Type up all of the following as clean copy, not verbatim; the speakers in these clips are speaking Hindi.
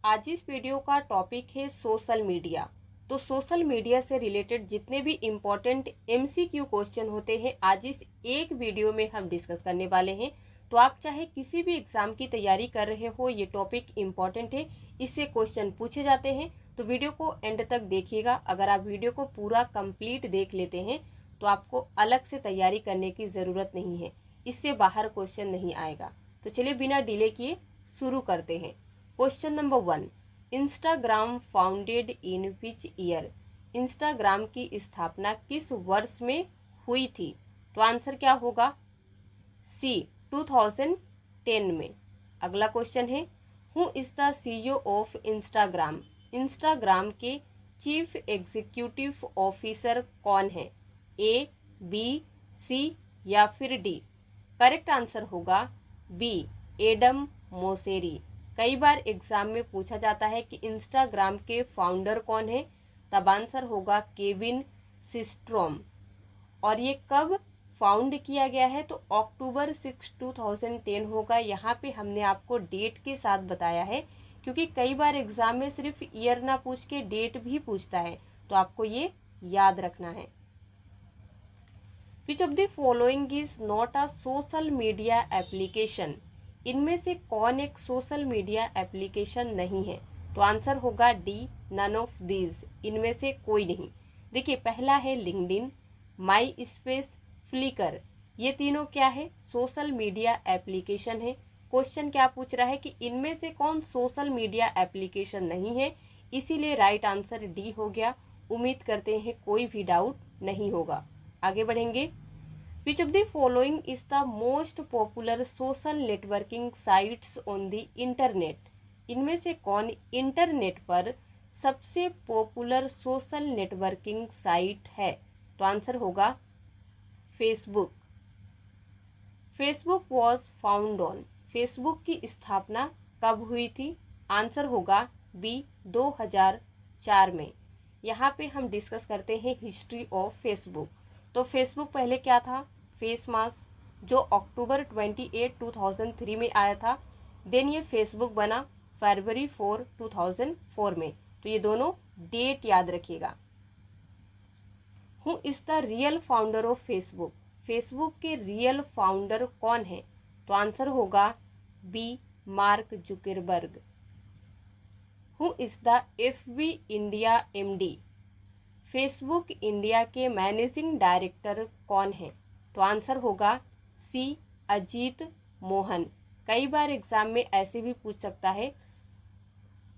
आज इस वीडियो का टॉपिक है सोशल मीडिया। तो सोशल मीडिया से रिलेटेड जितने भी इम्पोर्टेंट एमसीक्यू क्वेश्चन होते हैं आज इस एक वीडियो में हम डिस्कस करने वाले हैं। तो आप चाहे किसी भी एग्जाम की तैयारी कर रहे हो, ये टॉपिक इम्पोर्टेंट है, इससे क्वेश्चन पूछे जाते हैं। तो वीडियो को एंड तक देखिएगा। अगर आप वीडियो को पूरा कंप्लीट देख लेते हैं तो आपको अलग से तैयारी करने की ज़रूरत नहीं है, इससे बाहर क्वेश्चन नहीं आएगा। तो चलिए बिना डिले किए शुरू करते हैं। Question number 1, Instagram founded in which year? Instagram की स्थापना किस वर्ष में हुई थी? तो आंसर क्या होगा? सी 2010 में। अगला क्वेश्चन है, who is the CEO of Instagram? Instagram के चीफ एग्जीक्यूटिव ऑफिसर कौन है? ए, बी, सी या फिर डी? करेक्ट आंसर होगा बी, एडम मोसेरी। कई बार एग्जाम में पूछा जाता है कि इंस्टाग्राम के फाउंडर कौन है, तब आंसर होगा केविन सिस्ट्रोम। और ये कब फाउंड किया गया है? तो अक्टूबर 6, 2010 होगा। यहाँ पे हमने आपको डेट के साथ बताया है, क्योंकि कई बार एग्जाम में सिर्फ ईयर ना पूछ के डेट भी पूछता है, तो आपको ये याद रखना है। विच of the following is not a social media application? इनमें से कौन एक सोशल मीडिया एप्लीकेशन नहीं है? तो आंसर होगा डी, नन ऑफ दीज। इनमें से कोई नहीं। देखिए, पहला है लिंक्डइन, माई स्पेस, फ्लिकर। ये तीनों क्या है? सोशल मीडिया एप्लीकेशन है। क्वेश्चन क्या पूछ रहा है कि इनमें से कौन सोशल मीडिया एप्लीकेशन नहीं है, इसीलिए राइट आंसर डी हो गया। उम्मीद करते हैं कोई भी डाउट नहीं होगा। आगे बढ़ेंगे। Which of the following is the most popular social networking sites on the internet? इनमें से कौन इंटरनेट पर सबसे पॉपुलर सोशल नेटवर्किंग साइट है? तो आंसर होगा Facebook. Facebook was found on. Facebook की स्थापना कब हुई थी? आंसर होगा बी, 2004 में। यहाँ पे हम डिस्कस करते हैं हिस्ट्री ऑफ फेसबुक। तो फेसबुक पहले क्या था? फेस मास्क, जो अक्टूबर 28, 2003 में आया था। देन ये फेसबुक बना फरवरी 4, 2004 में। तो ये दोनों डेट याद रखिएगा। Who is the real founder of Facebook? Facebook के रियल फाउंडर कौन है? तो आंसर होगा B, Mark Zuckerberg. Who is the FB India MD? Facebook India के मैनेजिंग डायरेक्टर कौन है? तो आंसर होगा सी, अजीत मोहन। कई बार एग्जाम में ऐसे भी पूछ सकता है,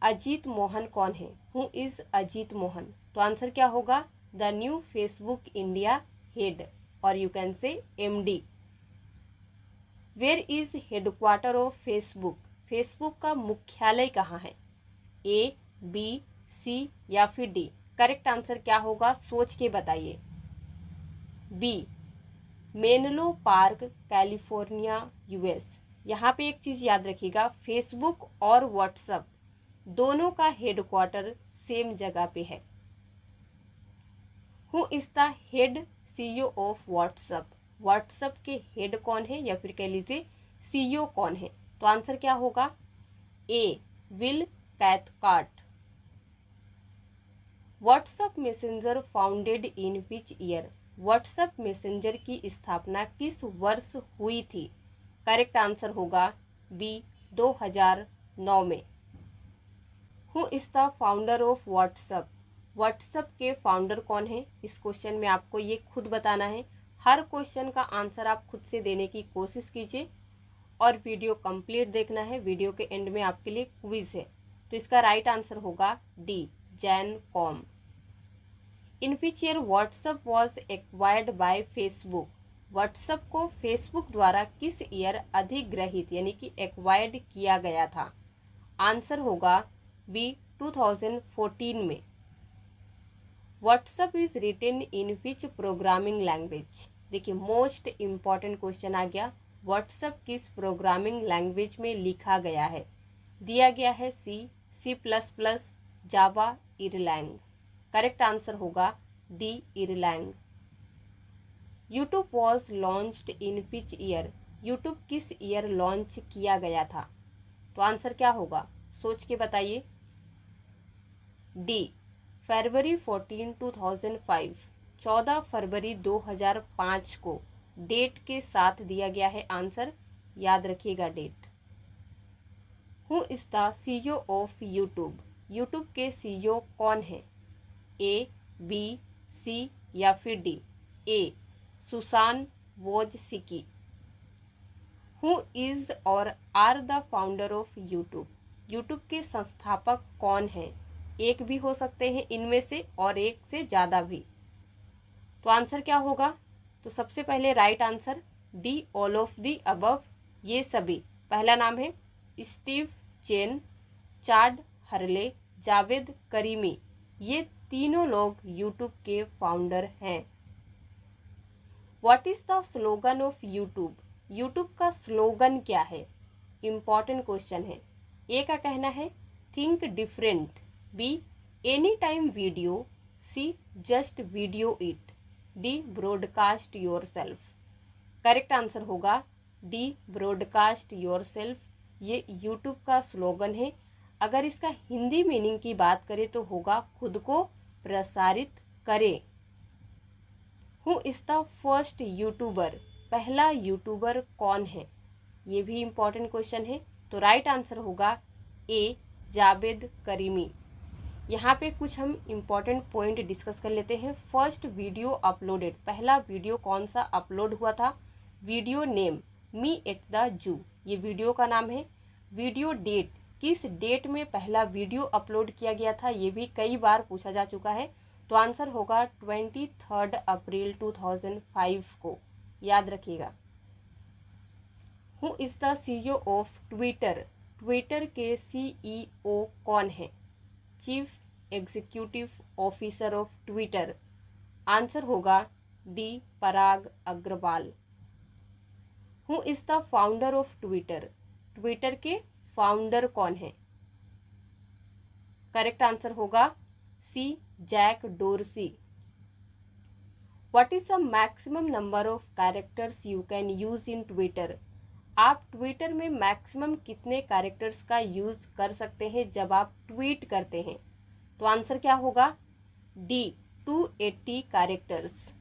अजीत मोहन कौन है? Who is Ajit Mohan? तो आंसर क्या होगा? The new Facebook India head, और you can say MD. Where is headquarter of Facebook? Facebook का मुख्यालय कहाँ है? ए, बी, सी या फिर डी? करेक्ट आंसर क्या होगा? सोच के बताइए। B, Menlo Park, California, US. यहाँ पे एक चीज़ याद रखिएगा, फेसबुक और व्हाट्सएप दोनों का हेडक्वार्टर सेम जगह पे है। Who is the head CEO of WhatsApp? WhatsApp के हेड कौन है, या फिर कह लीजिए सीईओ कौन है? तो आंसर क्या होगा? A, Will Cathcart. WhatsApp messenger founded in which year? WhatsApp messenger की स्थापना किस वर्ष हुई थी? करेक्ट आंसर होगा बी, 2009 में। Who is the founder of WhatsApp? WhatsApp के फाउंडर कौन है? इस क्वेश्चन में आपको ये खुद बताना है। हर क्वेश्चन का आंसर आप खुद से देने की कोशिश कीजिए और वीडियो कंप्लीट देखना है। वीडियो के एंड में आपके लिए क्विज है। तो इसका राइट आंसर होगा D, Jan Koum. In which year WhatsApp was acquired by Facebook? WhatsApp को फेसबुक द्वारा किस ईयर अधिग्रहित यानी कि एक्वायर्ड किया गया था? आंसर होगा बी, 2014 में। WhatsApp is written in which programming language? देखिए, मोस्ट इम्पॉर्टेंट क्वेश्चन आ गया। व्हाट्सएप किस प्रोग्रामिंग लैंग्वेज में लिखा गया है? दिया गया है C, C plus plus, Java, Erlang. Correct answer होगा D, Erlang. YouTube was launched in which year? YouTube किस ईयर लॉन्च किया गया था? तो आंसर क्या होगा? सोच के बताइए। डी फरवरी 14, 2005, 14 फरवरी 2005 को डेट के साथ दिया गया है आंसर, याद रखिएगा date. Who is the CEO of YouTube, YouTube के CEO कौन है? ए, बी, सी या फिर D? A Susan Wojcicki. Who is और are the founder of YouTube, YouTube के संस्थापक कौन हैं? एक भी हो सकते हैं इनमें से और एक से ज़्यादा भी। तो आंसर क्या होगा? तो सबसे पहले right answer D all of the above, ये सभी। पहला नाम है Steve Chen, Chad Hurley, Jawed Karim, ये तीनों लोग यूट्यूब के फाउंडर हैं। What is the slogan of YouTube, YouTube का स्लोगन क्या है? इम्पॉर्टेंट क्वेश्चन है। ए का कहना है think different, B any time video, C just video it, D broadcast yourself. Correct answer होगा डी ब्रॉडकास्ट योर सेल्फ, ये यूट्यूब का स्लोगन है। अगर इसका हिंदी मीनिंग की बात करें तो होगा खुद को प्रसारित करें। Who is the first YouTuber, पहला यूट्यूबर कौन है? ये भी इम्पॉर्टेंट क्वेश्चन है। तो राइट आंसर होगा ए जावेद करीमी। यहाँ पे कुछ हम इम्पॉर्टेंट पॉइंट डिस्कस कर लेते हैं। फर्स्ट वीडियो अपलोडेड, पहला वीडियो कौन सा अपलोड हुआ था? Video name me at the zoo, ये वीडियो का नाम है। वीडियो डेट, किस डेट में पहला वीडियो अपलोड किया गया था, ये भी कई बार पूछा जा चुका है। तो आंसर होगा 23 अप्रैल 2005 को, याद रखिएगा। Who is the CEO of Twitter, Twitter के CEO कौन है? Chief executive officer of Twitter, answer होगा D Parag Agrawal. Who is the founder of Twitter, Twitter के फाउंडर कौन है? करेक्ट आंसर होगा C Jack Dorsey. What is the maximum number of characters you can use in Twitter, आप ट्विटर में मैक्सिमम कितने कैरेक्टर्स का यूज कर सकते हैं जब आप ट्वीट करते हैं? तो आंसर क्या होगा? D 280 characters.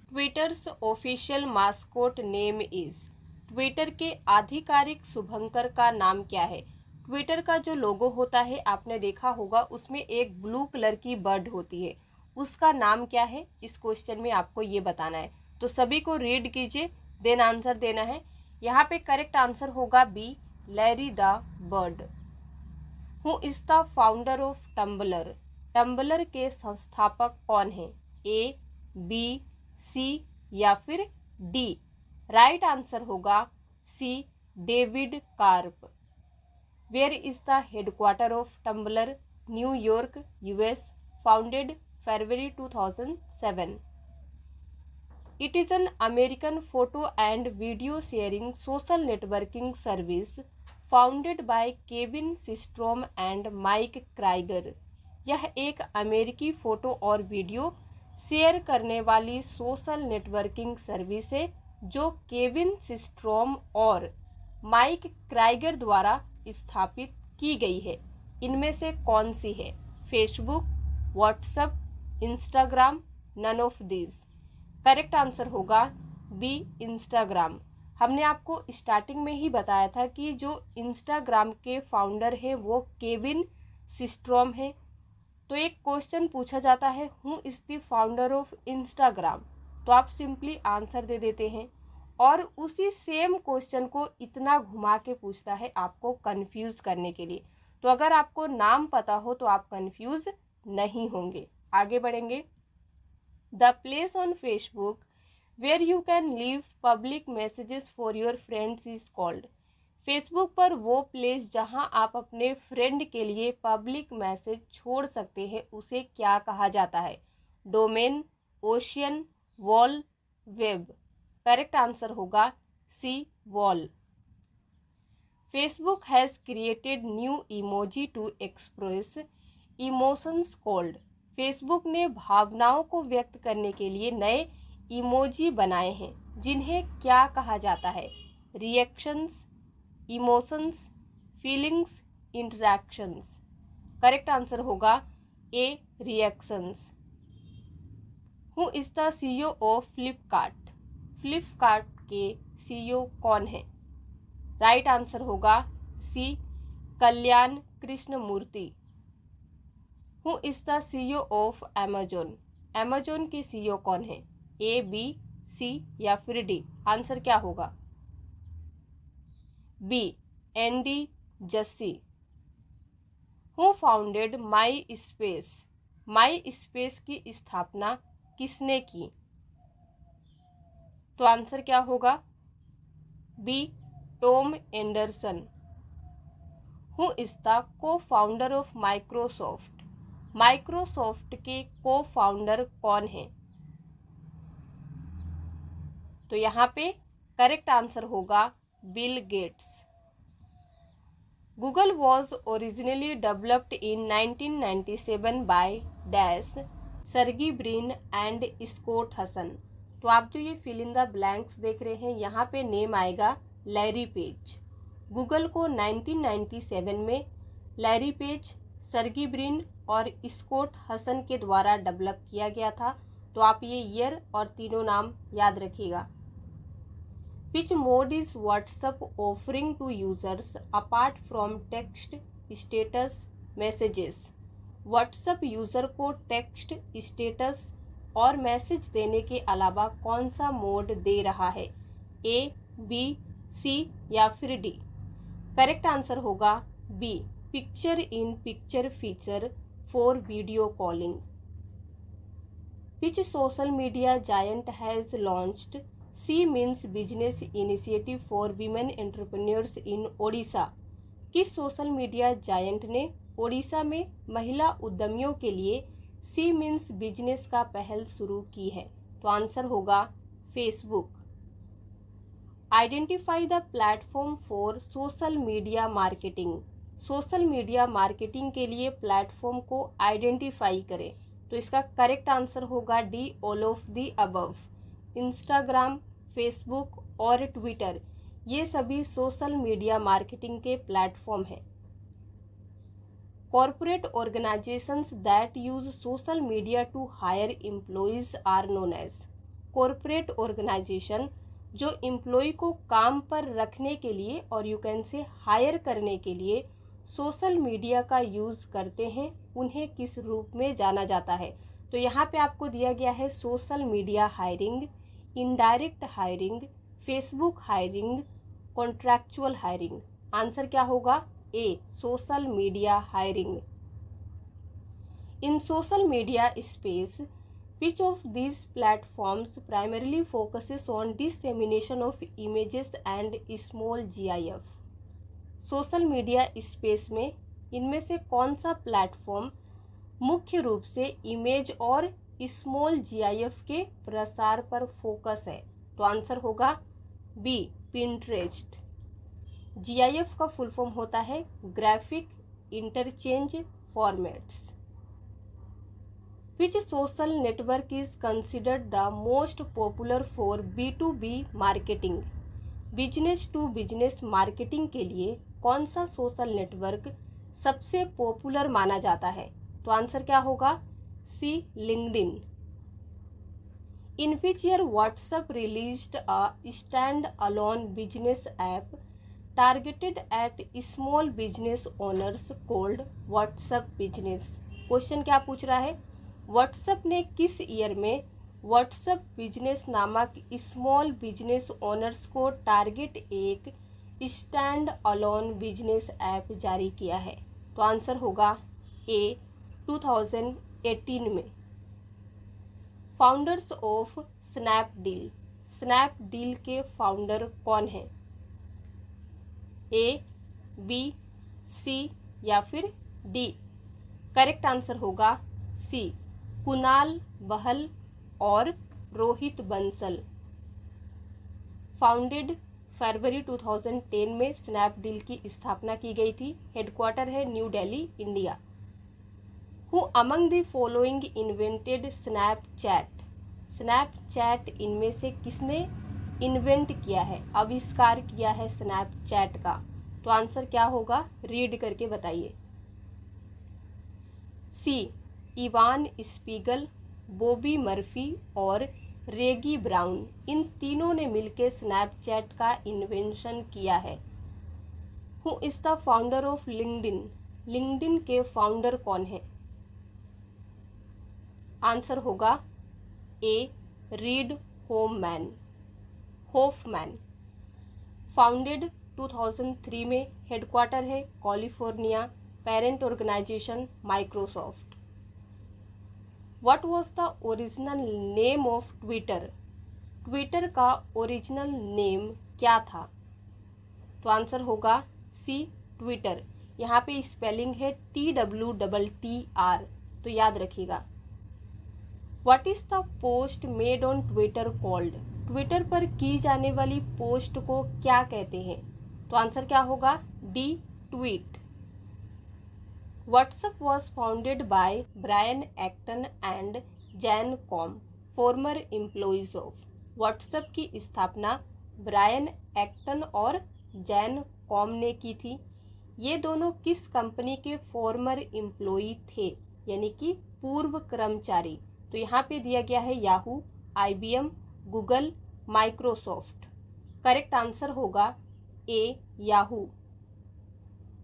Twitter's official mascot name is, Twitter के आधिकारिक शुभंकर का नाम क्या है? ट्विटर का जो लोगो होता है आपने देखा होगा, उसमें एक ब्लू कलर की बर्ड होती है, उसका नाम क्या है? इस क्वेश्चन में आपको ये बताना है। तो सभी को रीड कीजिए, देन आंसर देना है। यहाँ पे करेक्ट आंसर होगा B Larry the Bird. Who is the founder of Tumblr, Tumblr के संस्थापक कौन है? ए, बी, सी या फिर डी? राइट आंसर होगा C David Karp. Where is the headquarter of Tumblr? New York, US, founded February 2007। It is an American photo and video sharing social networking service founded by Kevin Systrom and Mike Krieger। यह एक अमेरिकी फोटो और वीडियो शेयर करने वाली सोशल नेटवर्किंग सर्विस है जो केविन सिस्ट्रोम और माइक क्राइगर द्वारा स्थापित की गई है। इनमें से कौन सी है? Facebook, WhatsApp, Instagram, none of these. Correct answer होगा बी इंस्टाग्राम। हमने आपको स्टार्टिंग में ही बताया था कि जो इंस्टाग्राम के फाउंडर हैं वो केविन सिस्ट्रोम है। तो एक क्वेश्चन पूछा जाता है who is the founder of Instagram, तो आप सिंपली आंसर दे देते हैं और उसी सेम क्वेश्चन को इतना घुमा के पूछता है आपको कंफ्यूज करने के लिए। तो अगर आपको नाम पता हो तो आप कंफ्यूज नहीं होंगे। आगे बढ़ेंगे। The place on Facebook where you can leave public messages for your friends is called। Facebook पर वो प्लेस जहां आप अपने फ्रेंड के लिए पब्लिक मैसेज छोड़ सकते हैं उसे क्या कहा जाता है? Domain, ocean, wall, web. Correct answer होगा C wall. Facebook has created new emoji to express emotions called. Facebook ने भावनाओं को व्यक्त करने के लिए नए इमोजी बनाए हैं जिन्हें क्या कहा जाता है? Reactions, emotions, feelings, interactions. Correct answer होगा A reactions. Who is the CEO of Flipkart? Flipkart के सीईओ कौन है? राइट आंसर होगा C Kalyan Krishnamurthy. Who is the CEO of Amazon? Amazon के सीईओ कौन है? ए, बी, सी या फिर डी? आंसर क्या होगा? B, Andy Jassy. Who founded MySpace? MySpace की स्थापना किसने की? तो आंसर क्या होगा? B, Tom Anderson. Who is the co founder of Microsoft? Microsoft के को फाउंडर कौन है? तो यहाँ पे करेक्ट आंसर होगा Bill Gates. Google was originally developed in 1997 by dash Sergey Brin and Scott Hassan. तो आप जो ये फिल इन द ब्लैंक्स देख रहे हैं, यहाँ पे नेम आएगा लैरी पेज। गूगल को 1997 में लैरी पेज, सर्गी ब्रिन और स्कॉट हसन के द्वारा डेवलप किया गया था। तो आप ये ईयर और तीनों नाम याद रखिएगा। Which mode is WhatsApp offering to users apart from text status messages? WhatsApp user को टेक्स्ट स्टेटस और मैसेज देने के अलावा कौन सा मोड दे रहा है? ए, बी, सी या फिर डी? करेक्ट आंसर होगा B, picture in picture feature for video calling. Which social media giant has launched she means business initiative for women entrepreneurs in Odisha? किस सोशल मीडिया जायंट ने ओडिशा में महिला उद्यमियों के लिए सी मीन्स बिजनेस का पहल शुरू की है? तो आंसर होगा Facebook. Identify the platform for social media marketing. Social media marketing के लिए प्लेटफॉर्म को आइडेंटिफाई करें। तो इसका करेक्ट आंसर होगा D, all of the above. Instagram, Facebook और ट्विटर, ये सभी सोशल मीडिया मार्केटिंग के प्लेटफॉर्म हैं। Corporate organisations that use social media to hire employees are known as. Corporate organisation जो एम्प्लॉय को काम पर रखने के लिए और यू कैन से हायर करने के लिए सोशल मीडिया का यूज करते हैं, उन्हें किस रूप में जाना जाता है? तो यहाँ पे आपको दिया गया है social media hiring, indirect hiring, Facebook hiring, contractual hiring. Answer क्या होगा? A, social media hiring. In social media space which of these platforms primarily focuses on dissemination of images and small GIF? Social media space में इनमें से कौन सा प्लेटफॉर्म मुख्य रूप से इमेज और स्मॉल GIF के प्रसार पर फोकस है? तो आंसर होगा बी, पिंटरेस्ट। GIF का फुल फॉर्म होता है graphic interchange formats. Which social network is considered the most popular for B2B marketing? Business to business marketing के लिए कौन सा सोशल नेटवर्क सबसे पॉपुलर माना जाता है? तो आंसर क्या होगा? C, LinkedIn. In which year WhatsApp released a stand alone business app targeted at small business owners called WhatsApp business? Question क्या पूछ रहा है? व्हाट्सएप ने किस ईयर में व्हाट्सएप बिजनेस नामक स्मॉल बिजनेस ओनर्स को टारगेट एक स्टैंड अलोन बिजनेस ऐप जारी किया है? तो आंसर होगा ए, 2018 में। Founders of Snapdeal. स्नैपडील के फाउंडर कौन हैं? ए, बी, सी या फिर डी? करेक्ट आंसर होगा सी, कुणाल बहल और रोहित बंसल। फाउंडेड फरवरी 2010 में स्नैपडील की स्थापना की गई थी। हेडक्वार्टर है new Delhi, India. Who among the following invented Snapchat? Snapchat इनमें से किसने इन्वेंट किया है, आविष्कार किया है स्नैपचैट का? तो आंसर क्या होगा? रीड करके बताइए। सी इवान स्पीगल, बॉबी मर्फी और रेगी ब्राउन, इन तीनों ने मिलकर स्नैपचैट का इन्वेंशन किया है। Who is the founder of LinkedIn, LinkedIn के फाउंडर कौन है? आंसर होगा ए रीड होफमैन। फाउंडेड 2003 में, हेडक्वार्टर है California, parent organisation Microsoft. What was the original name of Twitter, Twitter का ओरिजिनल नेम क्या था? तो आंसर होगा सी ट्विटर। यहाँ पे स्पेलिंग है TWTTR, तो याद रखिएगा। What is the post made on Twitter called, Twitter पर की जाने वाली पोस्ट को क्या कहते हैं? तो आंसर क्या होगा? D tweet. WhatsApp was founded by Brian Acton and Jan Koum, former employees of. WhatsApp की स्थापना ब्रायन एक्टन और जैन कॉम ने की थी। ये दोनों किस कंपनी के फॉर्मर एम्प्लॉई थे, यानी कि पूर्व कर्मचारी? तो यहाँ पे दिया गया है Yahoo, IBM, Google, Microsoft. Correct answer होगा A Yahoo.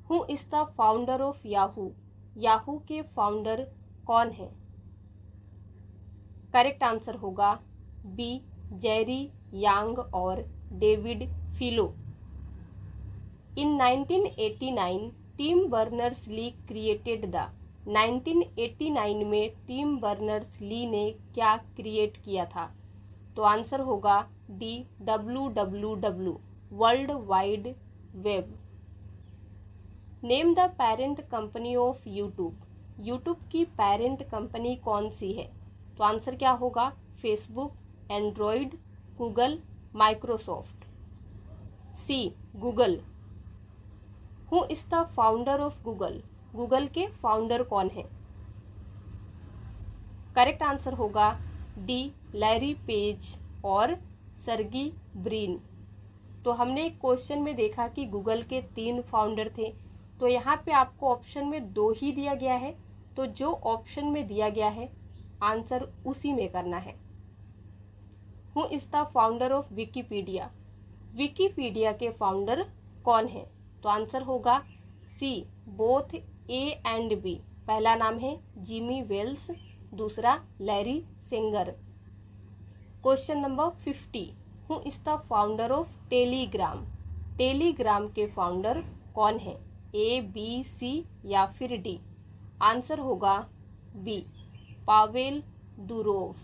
Who is the founder of Yahoo, Yahoo के फाउंडर कौन है? करेक्ट आंसर होगा बी जेरी यांग और David Filo. In 1989 Tim Berners-Lee created the, 1989 में टिम बर्नर्स-ली ने क्या क्रिएट किया था? तो आंसर होगा D WWW, world wide web. Name the parent company of YouTube, YouTube की पेरेंट कंपनी कौन सी है? तो आंसर क्या होगा? Facebook, Android, Google, Microsoft. C Google. Who is the founder of Google, Google के फाउंडर कौन है? करेक्ट आंसर होगा डी लैरी पेज और सर्गी ब्रिन। तो हमने एक क्वेश्चन में देखा कि गूगल के 3 फाउंडर थे, तो यहाँ पे आपको ऑप्शन में 2 ही दिया गया है, तो जो ऑप्शन में दिया गया है आंसर उसी में करना है। Who is the founder of Wikipedia, Wikipedia के फाउंडर कौन है? तो आंसर होगा C both A and B. पहला नाम है जिमी वेल्स, दूसरा Larry Sengar. Question number 50, who is the founder of Telegram, Telegram के फाउंडर कौन है? A, B, C या फिर डी? आंसर होगा बी पावेल दुरोव।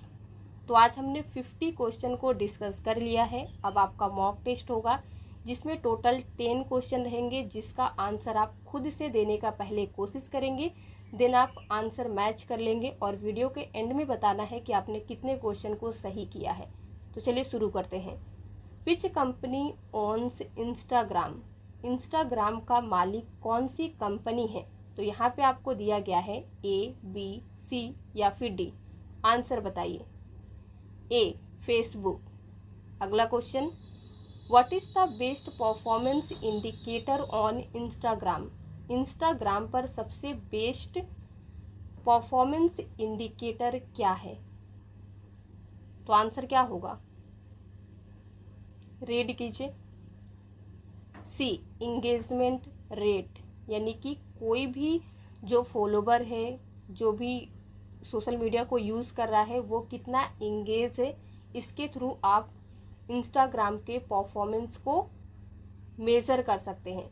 तो आज हमने 50 क्वेश्चन को डिस्कस कर लिया है। अब आपका मॉक टेस्ट होगा जिसमें टोटल 10 क्वेश्चन रहेंगे, जिसका आंसर आप खुद से देने का पहले कोशिश करेंगे, देन आप आंसर मैच कर लेंगे और वीडियो के एंड में बताना है कि आपने कितने क्वेश्चन को सही किया है। तो चलिए शुरू करते हैं। Which company ons Instagram, Instagram का मालिक कौन सी कंपनी है? तो यहाँ पे आपको दिया गया है A, B, C या फिर डी? आंसर बताइए। A Facebook. अगला question, what is the best performance indicator on Instagram, Instagram पर सबसे बेस्ट परफॉर्मेंस इंडिकेटर क्या है? तो आंसर क्या होगा? रीड कीजिए। सी इंगेजमेंट रेट, यानी कि कोई भी जो फॉलोवर है, जो भी सोशल मीडिया को यूज़ कर रहा है, वो कितना इंगेज है, इसके थ्रू आप इंस्टाग्राम के परफॉर्मेंस को मेज़र कर सकते हैं।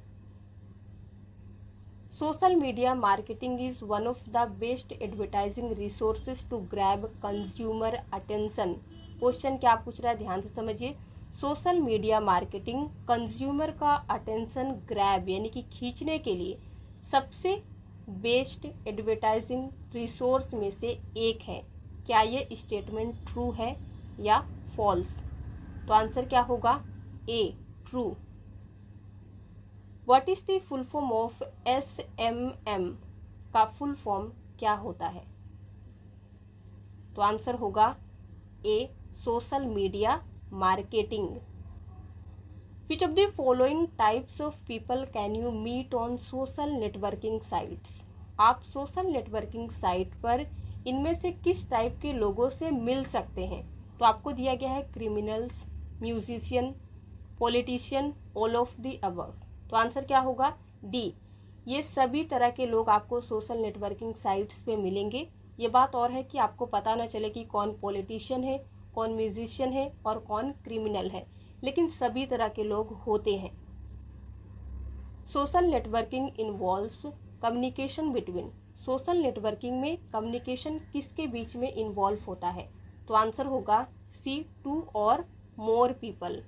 Social media marketing is one of the best advertising resources to grab consumer attention. Question क्या पूछ रहा है, ध्यान से समझिए। सोशल मीडिया मार्केटिंग कंज्यूमर का अटेंशन ग्रैब यानी कि खींचने के लिए सबसे बेस्ट एडवर्टाइजिंग रिसोर्स में से एक है। क्या ये स्टेटमेंट ट्रू है या फॉल्स? तो आंसर क्या होगा? A true. What is the full form of SMM, का फुल फॉर्म क्या होता है? तो आंसर होगा A social media marketing. Which of the following types of people can you meet on social networking sites? आप सोशल नेटवर्किंग साइट पर इनमें से किस टाइप के लोगों से मिल सकते हैं? तो आपको दिया गया है criminals, musician, politician, all of the above. तो आंसर क्या होगा? डी। ये सभी तरह के लोग आपको सोशल नेटवर्किंग साइट्स पे मिलेंगे। ये बात और है कि आपको पता ना चले कि कौन पॉलिटिशियन है, कौन म्यूजिशियन है और कौन क्रिमिनल है, लेकिन सभी तरह के लोग होते हैं। Social networking involves communication between. Social networking में कम्युनिकेशन किसके बीच में इन्वॉल्व होता है? तो आंसर होगा सी, 2 और मोर पीपल,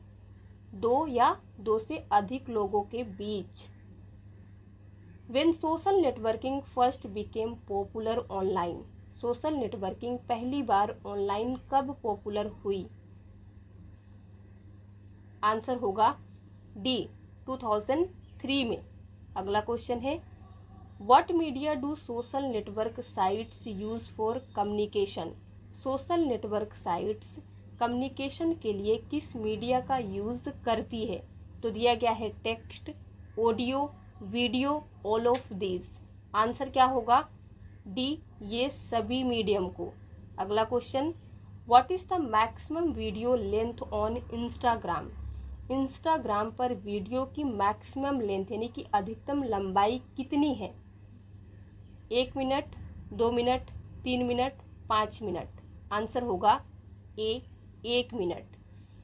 2 या 2 से अधिक लोगों के बीच। When social networking first became popular online, social networking पहली बार ऑनलाइन कब पॉपुलर हुई? आंसर होगा डी, 2003 में। अगला क्वेश्चन है, what media do social network sites use for communication? Social network sites communication के लिए किस मीडिया का यूज करती है? तो दिया गया है text, audio, video, all of these. Answer क्या होगा? डी, ये सभी मीडियम को। अगला question, what is the maximum video length on Instagram? Instagram पर वीडियो की मैक्सिमम लेंथ यानी कि अधिकतम लंबाई कितनी है? 1 minute, 2 minute, 3 minute, 5 minute. Answer होगा ए, 1 मिनट।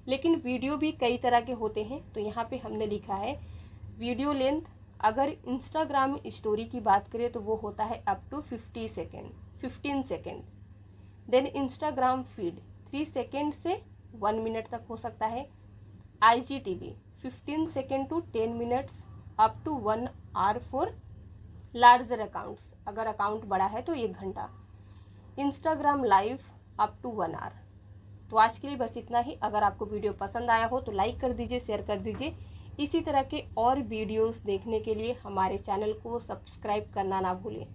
लेकिन वीडियो भी कई तरह के होते हैं, तो यहाँ पे हमने लिखा है वीडियो लेंथ, अगर इंस्टाग्राम स्टोरी की बात करें तो वो होता है up to 15 second. Then Instagram feed 3 second से 1 मिनट तक हो सकता है। IGTV 15 second to 10 minutes up to 1 hour for larger accounts, अगर अकाउंट बड़ा है तो 1 घंटा। Instagram live up to 1 hour. तो आज के लिए बस इतना ही। अगर आपको वीडियो पसंद आया हो तो लाइक कर दीजिए, शेयर कर दीजिए। इसी तरह के और वीडियोस देखने के लिए हमारे चैनल को सब्सक्राइब करना ना भूलें।